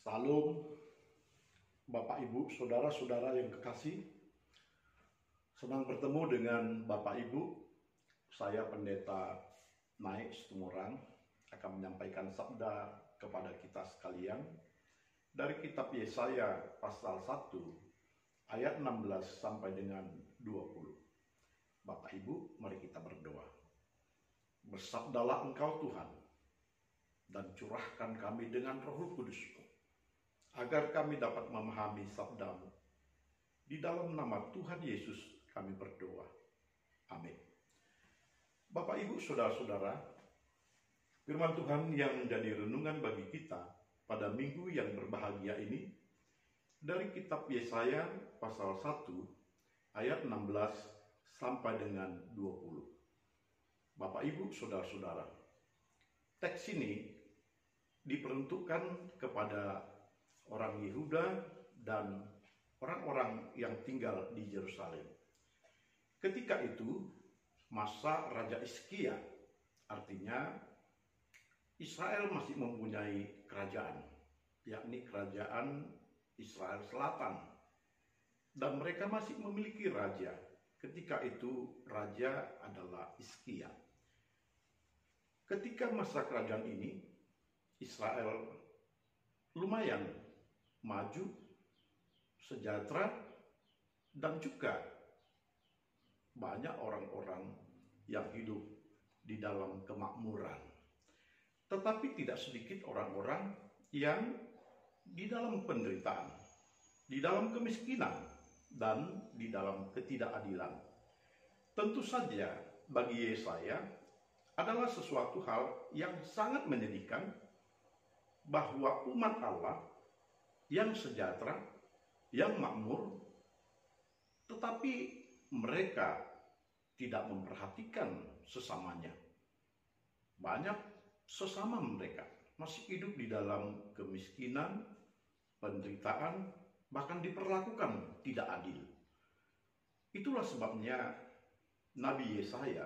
Salam Bapak Ibu, saudara-saudara yang kekasih. Senang bertemu dengan Bapak Ibu. Saya Pendeta Naik Situmorang akan menyampaikan sabda kepada kita sekalian dari kitab Yesaya pasal 1 ayat 16 sampai dengan 20. Bapak Ibu, mari kita berdoa. Bersabdalah Engkau Tuhan, dan curahkan kami dengan Roh Kudus-Mu, agar kami dapat memahami sabda-Mu. Di dalam nama Tuhan Yesus kami berdoa. Amin. Bapak Ibu, saudara-saudara, firman Tuhan yang menjadi renungan bagi kita pada minggu yang berbahagia ini dari kitab Yesaya pasal 1 ayat 16 sampai dengan 20. Bapak Ibu, saudara-saudara, teks ini diperuntukkan kepada orang Yehuda dan orang-orang yang tinggal di Yerusalem. Ketika itu, masa Raja Hizkia, artinya Israel masih mempunyai kerajaan, yakni kerajaan Israel Selatan. Dan mereka masih memiliki raja. Ketika itu, raja adalah Hizkia. Ketika masa kerajaan ini, Israel lumayan maju, sejahtera, dan juga banyak orang-orang yang hidup di dalam kemakmuran. Tetapi tidak sedikit orang-orang yang di dalam penderitaan, di dalam kemiskinan, dan di dalam ketidakadilan. Tentu saja bagi Yesaya adalah sesuatu hal yang sangat menyedihkan bahwa umat Allah yang sejahtera, yang makmur, tetapi mereka tidak memperhatikan sesamanya. Banyak sesama mereka masih hidup di dalam kemiskinan, penderitaan, bahkan diperlakukan tidak adil. Itulah sebabnya Nabi Yesaya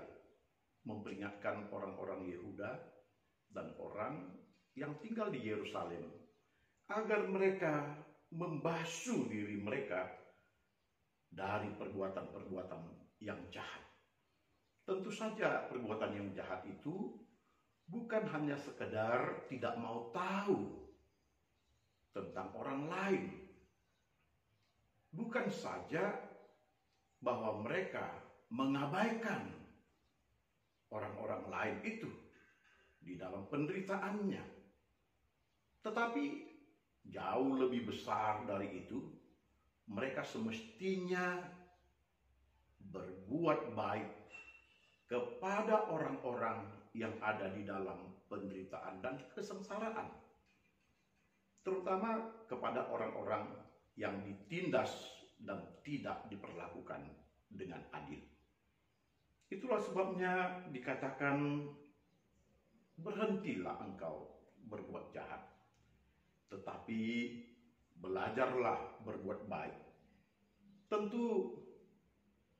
memperingatkan orang-orang Yehuda dan orang yang tinggal di Yerusalem agar mereka membasuh diri mereka dari perbuatan-perbuatan yang jahat. Tentu saja perbuatan yang jahat itu bukan hanya sekedar tidak mau tahu tentang orang lain. Bukan saja bahwa mereka mengabaikan orang-orang lain itu di dalam penderitaannya. Tetapi jauh lebih besar dari itu, mereka semestinya berbuat baik kepada orang-orang yang ada di dalam penderitaan dan kesengsaraan. Terutama kepada orang-orang yang ditindas dan tidak diperlakukan dengan adil. Itulah sebabnya dikatakan, berhentilah engkau berbuat jahat, tetapi belajarlah berbuat baik. Tentu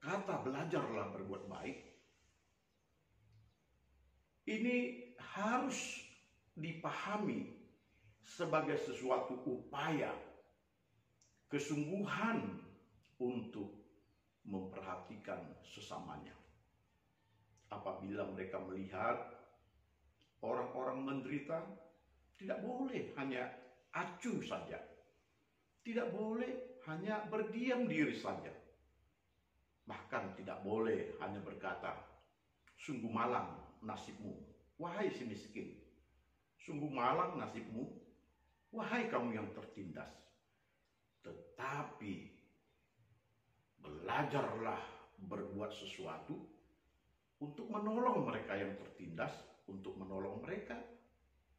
kata belajarlah berbuat baik ini harus dipahami sebagai sesuatu upaya, kesungguhan untuk memperhatikan sesamanya. Apabila mereka melihat orang-orang menderita, tidak boleh hanya acuh saja. Tidak boleh hanya berdiam diri saja. Bahkan tidak boleh hanya berkata, sungguh malang nasibmu, wahai si miskin. Sungguh malang nasibmu, wahai kamu yang tertindas. Tetapi belajarlah berbuat sesuatu untuk menolong mereka yang tertindas, untuk menolong mereka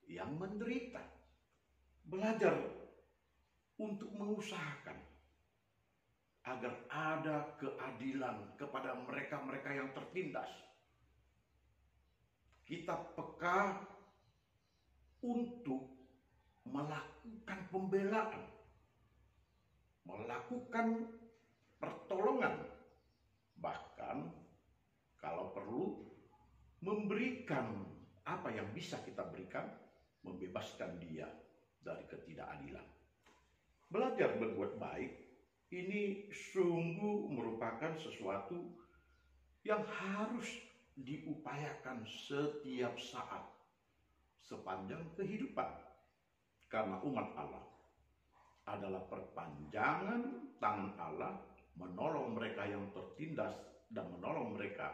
yang menderita. Belajar untuk mengusahakan agar ada keadilan kepada mereka-mereka yang tertindas. Kita peka untuk melakukan pembelaan, melakukan pertolongan, bahkan kalau perlu memberikan apa yang bisa kita berikan, membebaskan dia dari ketidakadilan. Belajar berbuat baik ini sungguh merupakan sesuatu yang harus diupayakan setiap saat sepanjang kehidupan. Karena umat Allah adalah perpanjangan tangan Allah menolong mereka yang tertindas dan menolong mereka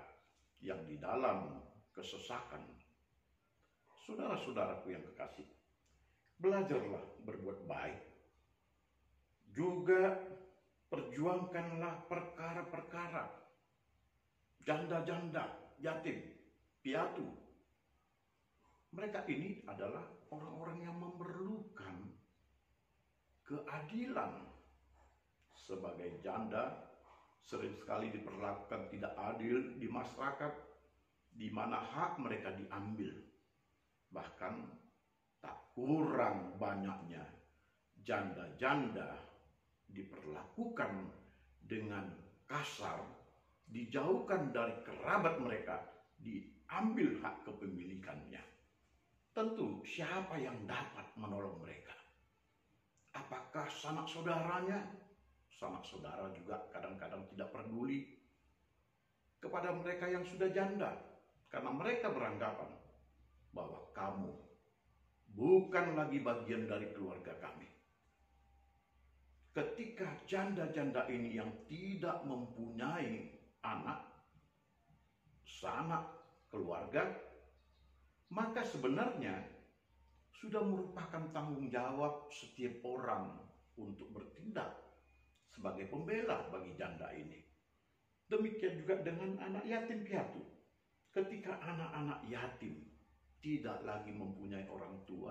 yang di dalam kesesakan. Saudara-saudaraku yang kekasih, belajarlah berbuat baik. Juga perjuangkanlah perkara-perkara janda-janda, yatim, piatu. Mereka ini adalah orang-orang yang memerlukan keadilan. Sebagai janda, sering sekali diperlakukan tidak adil di masyarakat, di mana hak mereka diambil. Bahkan tak kurang banyaknya janda-janda diperlakukan dengan kasar, dijauhkan dari kerabat mereka, diambil hak kepemilikannya. Tentu siapa yang dapat menolong mereka? Apakah sanak saudaranya? Sanak saudara juga kadang-kadang tidak peduli kepada mereka yang sudah janda, karena mereka beranggapan bahwa kamu bukan lagi bagian dari keluarga kami. Ketika janda-janda ini yang tidak mempunyai anak, sanak keluarga, maka sebenarnya sudah merupakan tanggung jawab setiap orang untuk bertindak sebagai pembela bagi janda ini. Demikian juga dengan anak yatim piatu. Ketika anak-anak yatim tidak lagi mempunyai orang tua,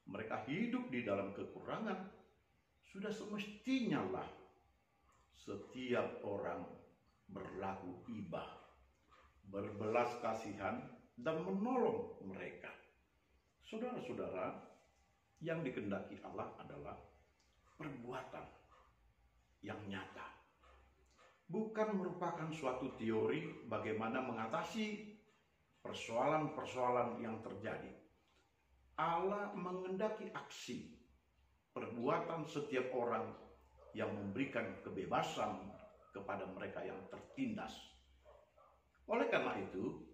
mereka hidup di dalam kekurangan, sudah semestinya lah setiap orang berlaku ibah, berbelas kasihan, dan menolong mereka. Saudara-saudara, yang dikehendaki Allah adalah perbuatan yang nyata. Bukan merupakan suatu teori bagaimana mengatasi persoalan-persoalan yang terjadi. Allah menghendaki aksi, perbuatan setiap orang yang memberikan kebebasan kepada mereka yang tertindas. Oleh karena itu,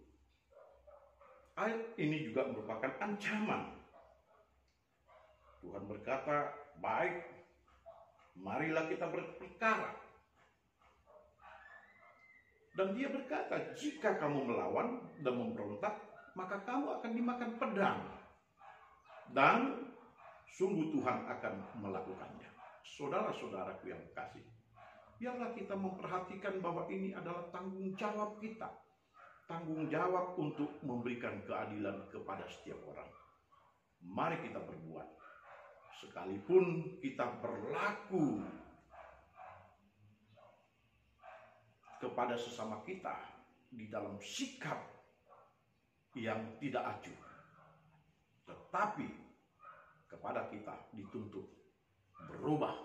ayat ini juga merupakan ancaman. Tuhan berkata, baik, marilah kita berperkara. Dan dia berkata, jika kamu melawan dan memberontak, maka kamu akan dimakan pedang. Dan sungguh Tuhan akan melakukannya. Saudara-saudaraku yang kasih, biarlah kita memperhatikan bahwa ini adalah tanggung jawab kita. Tanggung jawab untuk memberikan keadilan kepada setiap orang. Mari kita berbuat. Sekalipun kita berlaku kepada sesama kita di dalam sikap yang tidak acuh, tetapi kepada kita dituntut berubah